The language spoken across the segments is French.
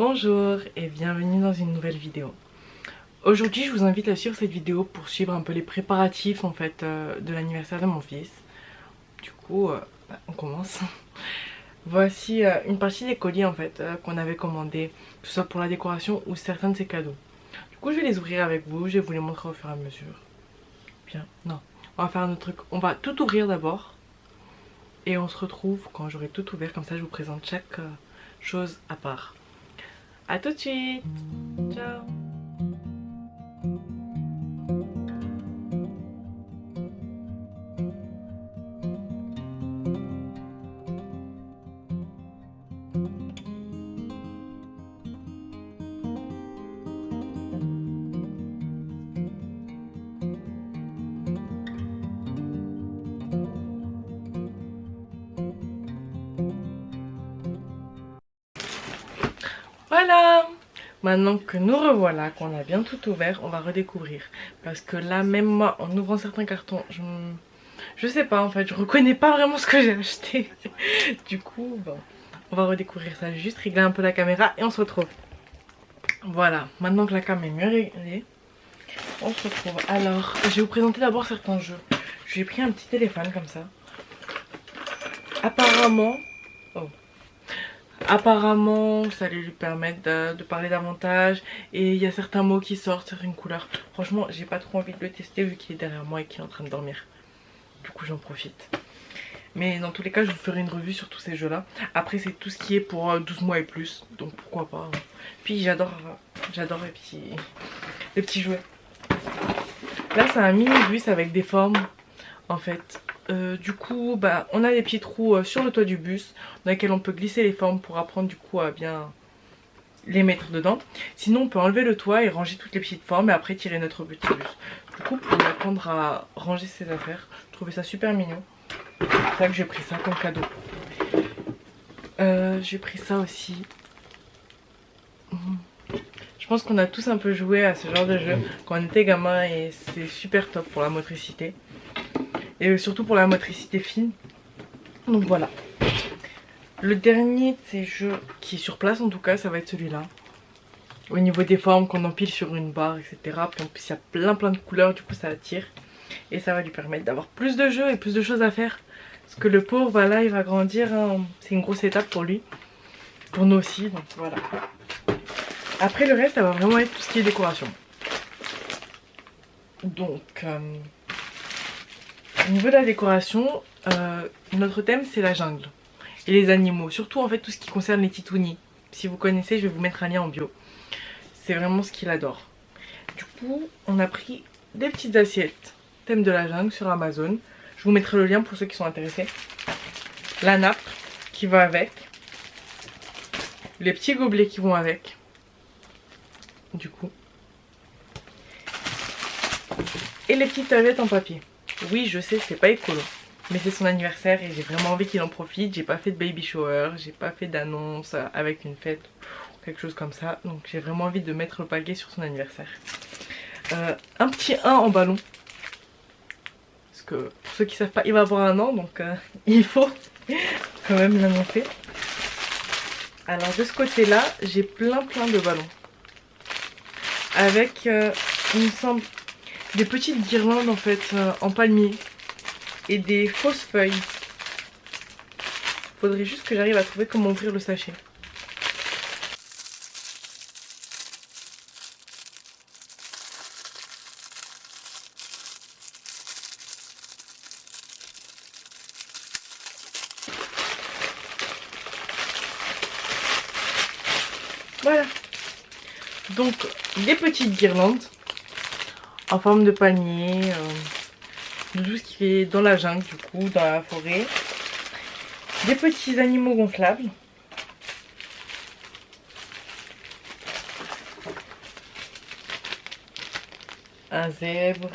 Bonjour et bienvenue dans une nouvelle vidéo. Aujourd'hui je vous invite à suivre cette vidéo pour suivre un peu les préparatifs en fait de l'anniversaire de mon fils. Du coup on commence. Voici une partie des colis en fait qu'on avait commandés, que ce soit pour la décoration ou certains de ses cadeaux. Du coup je vais les ouvrir avec vous, je vais vous les montrer au fur et à mesure. Bien, non, on va faire un autre truc, on va tout ouvrir d'abord. Et on se retrouve quand j'aurai tout ouvert, comme ça je vous présente chaque chose à part. A tout de suite. Ciao. Voilà. Maintenant que nous revoilà, qu'on a bien tout ouvert, on va redécouvrir. Parce que là, même moi, en ouvrant certains cartons, je sais pas en fait, je reconnais pas vraiment ce que j'ai acheté. Du coup, bon, on va redécouvrir ça. Juste régler un peu la caméra et on se retrouve. Voilà, maintenant que la cam est mieux réglée, on se retrouve. Alors, je vais vous présenter d'abord certains jeux. J'ai pris un petit téléphone comme ça. Apparemment, ça allait lui permettre de parler davantage. Et il y a certains mots qui sortent, certaines couleurs. Franchement, j'ai pas trop envie de le tester vu qu'il est derrière moi et qu'il est en train de dormir. Du coup, j'en profite. Mais dans tous les cas, je vous ferai une revue sur tous ces jeux-là. Après, c'est tout ce qui est pour 12 mois et plus. Donc pourquoi pas. Puis j'adore les petits jouets. Là, c'est un mini bus avec des formes, en fait. Du coup, bah, on a des petits trous sur le toit du bus dans lesquels on peut glisser les formes pour apprendre du coup à bien les mettre dedans. Sinon, on peut enlever le toit et ranger toutes les petites formes et après tirer notre petit bus. Du coup, pour lui apprendre à ranger ses affaires, je trouvais ça super mignon. C'est pour ça que j'ai pris ça comme cadeau. J'ai pris ça aussi. Je pense qu'on a tous un peu joué à ce genre de jeu quand on était gamin et c'est super top pour la motricité. Et surtout pour la motricité fine. Donc voilà. Le dernier de ces jeux qui est sur place en tout cas, ça va être celui-là. Au niveau des formes qu'on empile sur une barre, etc. Puis en plus il y a plein de couleurs, du coup ça attire. Et ça va lui permettre d'avoir plus de jeux et plus de choses à faire. Parce que le pauvre, bah là il va grandir, hein. C'est une grosse étape pour lui. Pour nous aussi, donc voilà. Après le reste, ça va vraiment être tout ce qui est décoration. Donc... au niveau de la décoration, notre thème c'est la jungle et les animaux, surtout en fait tout ce qui concerne les titounis. Si vous connaissez, je vais vous mettre un lien en bio. C'est vraiment ce qu'il adore. Du coup, on a pris des petites assiettes thème de la jungle sur Amazon. Je vous mettrai le lien pour ceux qui sont intéressés. La nappe qui va avec, les petits gobelets qui vont avec. Du coup, et les petites serviettes en papier. Oui, je sais, c'est pas écolo, mais c'est son anniversaire et j'ai vraiment envie qu'il en profite. J'ai pas fait de baby shower, j'ai pas fait d'annonce avec une fête ou quelque chose comme ça. Donc j'ai vraiment envie de mettre le paquet sur son anniversaire. Un petit 1 en ballon. Parce que pour ceux qui savent pas, il va avoir 1 an, donc il faut quand même l'annoncer. Alors de ce côté-là, j'ai plein de ballons. Avec, il me semble, des petites guirlandes en fait en palmier et des fausses feuilles. Faudrait juste que j'arrive à trouver comment ouvrir le sachet. Voilà. Donc des petites guirlandes en forme de palmier, de tout ce qui est dans la jungle du coup, dans la forêt. Des petits animaux gonflables. Un zèbre.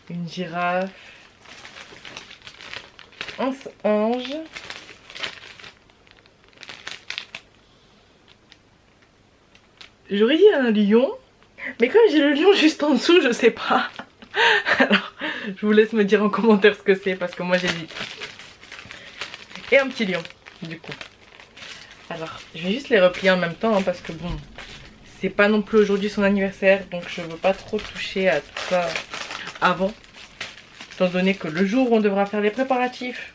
Une girafe. Un ange. J'aurais dit un lion. Mais comme j'ai le lion juste en dessous, je sais pas. Alors, je vous laisse me dire en commentaire ce que c'est parce que moi j'hésite. Et un petit lion, du coup. Alors, je vais juste les replier en même temps hein, parce que bon, c'est pas non plus aujourd'hui son anniversaire, donc je veux pas trop toucher à tout ça avant. Étant donné que le jour où on devra faire les préparatifs,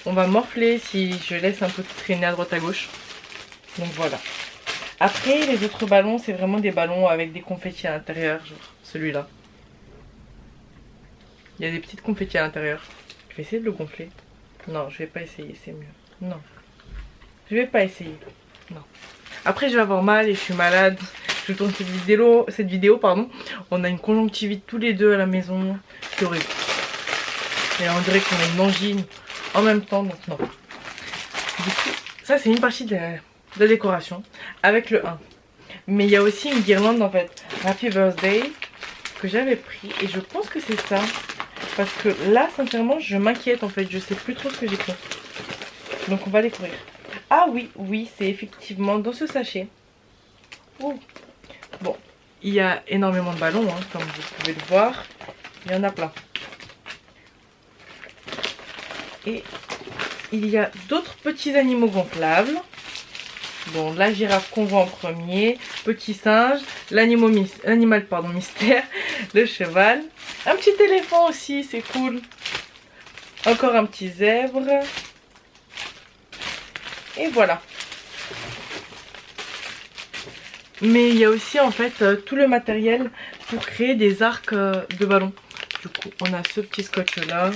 on va morfler si je laisse un peu tout traîner à droite à gauche. Donc voilà. Après, les autres ballons, c'est vraiment des ballons avec des confettis à l'intérieur, genre celui-là. Il y a des petites confettis à l'intérieur. Je vais essayer de le gonfler. Non, je vais pas essayer, c'est mieux. Non. Je vais pas essayer. Non. Après, je vais avoir mal et je suis malade. Je tourne cette vidéo, pardon. On a une conjonctivite tous les deux à la maison. C'est horrible. Et on dirait qu'on a une angine en même temps, donc non. Du coup, ça c'est une partie de la décoration avec le 1. Mais il y a aussi une guirlande en fait, Happy Birthday, que j'avais pris et je pense que c'est ça. Parce que là, sincèrement, je m'inquiète en fait, je sais plus trop ce que j'ai pris. Donc on va découvrir. Ah oui, oui, c'est effectivement dans ce sachet. Ouh. Bon, il y a énormément de ballons, hein, comme vous pouvez le voir. Il y en a plein. Et il y a d'autres petits animaux gonflables. Bon, la girafe qu'on voit en premier, petit singe, l'animal mystère, le cheval, un petit éléphant aussi, c'est cool. Encore un petit zèbre. Et voilà. Mais il y a aussi en fait tout le matériel pour créer des arcs de ballon. Du coup, on a ce petit scotch là.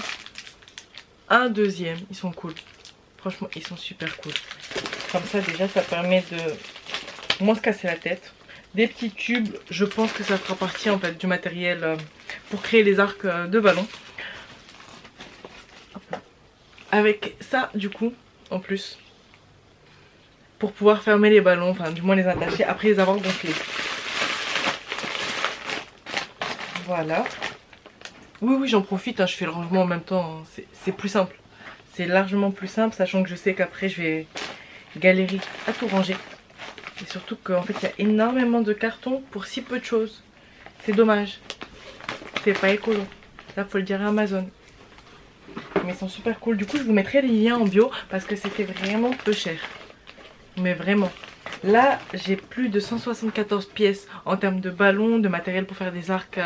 Un deuxième, ils sont cool. Franchement, ils sont super cool. Comme ça, déjà, ça permet de moins se casser la tête. Des petits tubes, je pense que ça fera partie en fait du matériel pour créer les arcs de ballon. Avec ça, du coup, en plus, pour pouvoir fermer les ballons, enfin du moins les attacher après les avoir gonflés. Voilà. Oui, oui, j'en profite, hein, je fais le rangement en même temps, hein. C'est plus simple. C'est largement plus simple, sachant que je sais qu'après je vais galérer à tout ranger. Et surtout qu'en fait, il y a énormément de cartons pour si peu de choses. C'est dommage. C'est pas écolo. Ça, faut le dire à Amazon. Mais ils sont super cool. Du coup, je vous mettrai les liens en bio parce que c'était vraiment peu cher. Mais vraiment. Là, j'ai plus de 174 pièces en termes de ballons, de matériel pour faire des arcs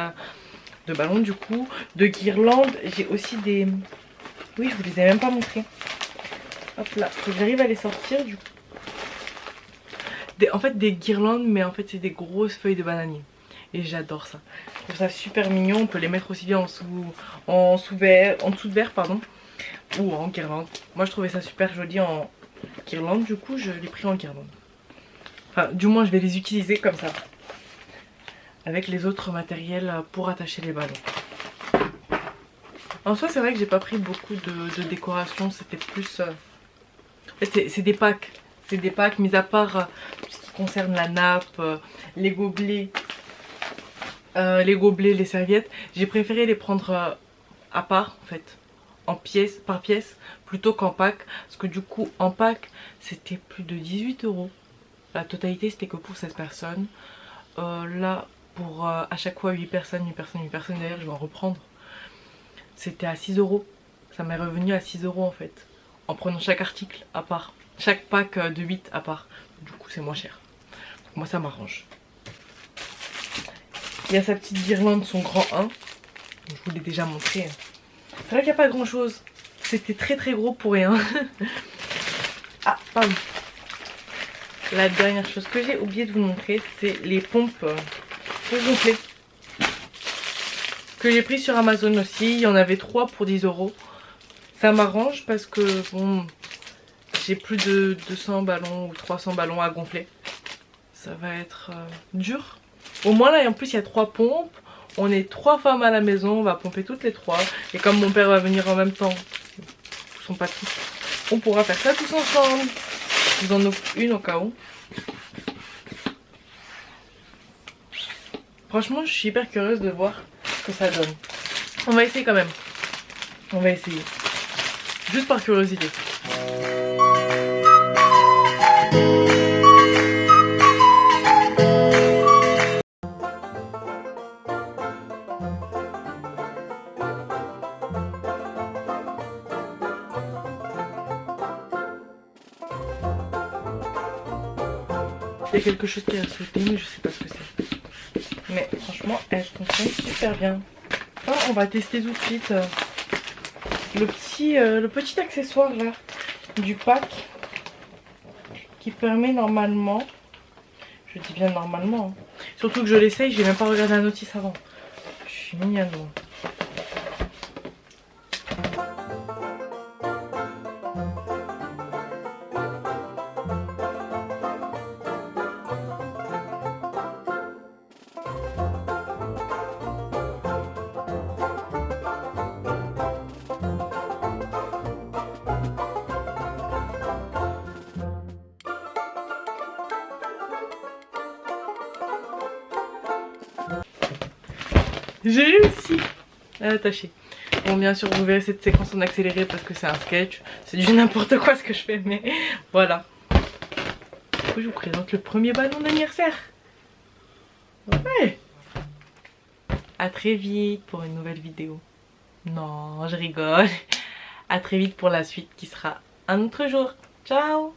de ballons du coup, de guirlandes. J'ai aussi des... Oui, je vous les ai même pas montrés. Hop là, faut que j'arrive à les sortir du coup. En fait des guirlandes, mais en fait c'est des grosses feuilles de bananier. Et j'adore ça. Je trouve ça super mignon. On peut les mettre aussi bien en dessous de verre, pardon. Ou en guirlande. Moi je trouvais ça super joli en guirlande. Du coup je l'ai pris en guirlande. Enfin du moins je vais les utiliser comme ça. Avec les autres matériels pour attacher les ballons. En soi c'est vrai que j'ai pas pris beaucoup de décoration. C'était plus... c'est des packs. C'est des packs, mis à part tout ce qui concerne la nappe, les gobelets, les serviettes. J'ai préféré les prendre à part, en fait, par pièce, plutôt qu'en pack. Parce que du coup, en pack, c'était plus de 18 €. La totalité, c'était que pour 16 personnes. Là, pour à chaque fois 8 personnes, d'ailleurs, je vais en reprendre. C'était à 6 €. Ça m'est revenu à 6 € en fait. En prenant chaque article à part. Chaque pack de 8 à part. Du coup c'est moins cher. Donc moi ça m'arrange. Il y a sa petite guirlande, son grand 1. Je vous l'ai déjà montré. C'est vrai qu'il n'y a pas grand chose. C'était très très gros pour rien. Ah pardon. La dernière chose que j'ai oublié de vous montrer, c'est les pompes pour gonfler. Que j'ai pris sur Amazon aussi. Il y en avait 3 pour 10 €. Ça m'arrange parce que bon... J'ai plus de 200 ballons ou 300 ballons à gonfler. Ça va être dur. Au moins là, et en plus il y a 3 pompes. On est 3 femmes à la maison, on va pomper toutes les 3. Et comme mon père va venir en même temps, son papy, on pourra faire ça tous ensemble. Je vous en offre une au cas où. Franchement, je suis hyper curieuse de voir ce que ça donne. On va essayer quand même. On va essayer. Juste par curiosité. Il y a quelque chose qui a sauté, mais je sais pas ce que c'est. Mais franchement, elle fonctionne super bien. Ah, on va tester tout de suite le petit accessoire là du pack qui permet normalement, je dis bien normalement, hein. Surtout que je l'essaye, j'ai même pas regardé la notice avant. Je suis mignonne moi. J'ai réussi à l'attacher. Bon, bien sûr, vous verrez cette séquence en accéléré parce que c'est un sketch. C'est du n'importe quoi ce que je fais, mais voilà. Du coup, je vous présente le premier ballon d'anniversaire. Ouais. À très vite pour une nouvelle vidéo. Non, je rigole. À très vite pour la suite qui sera un autre jour. Ciao.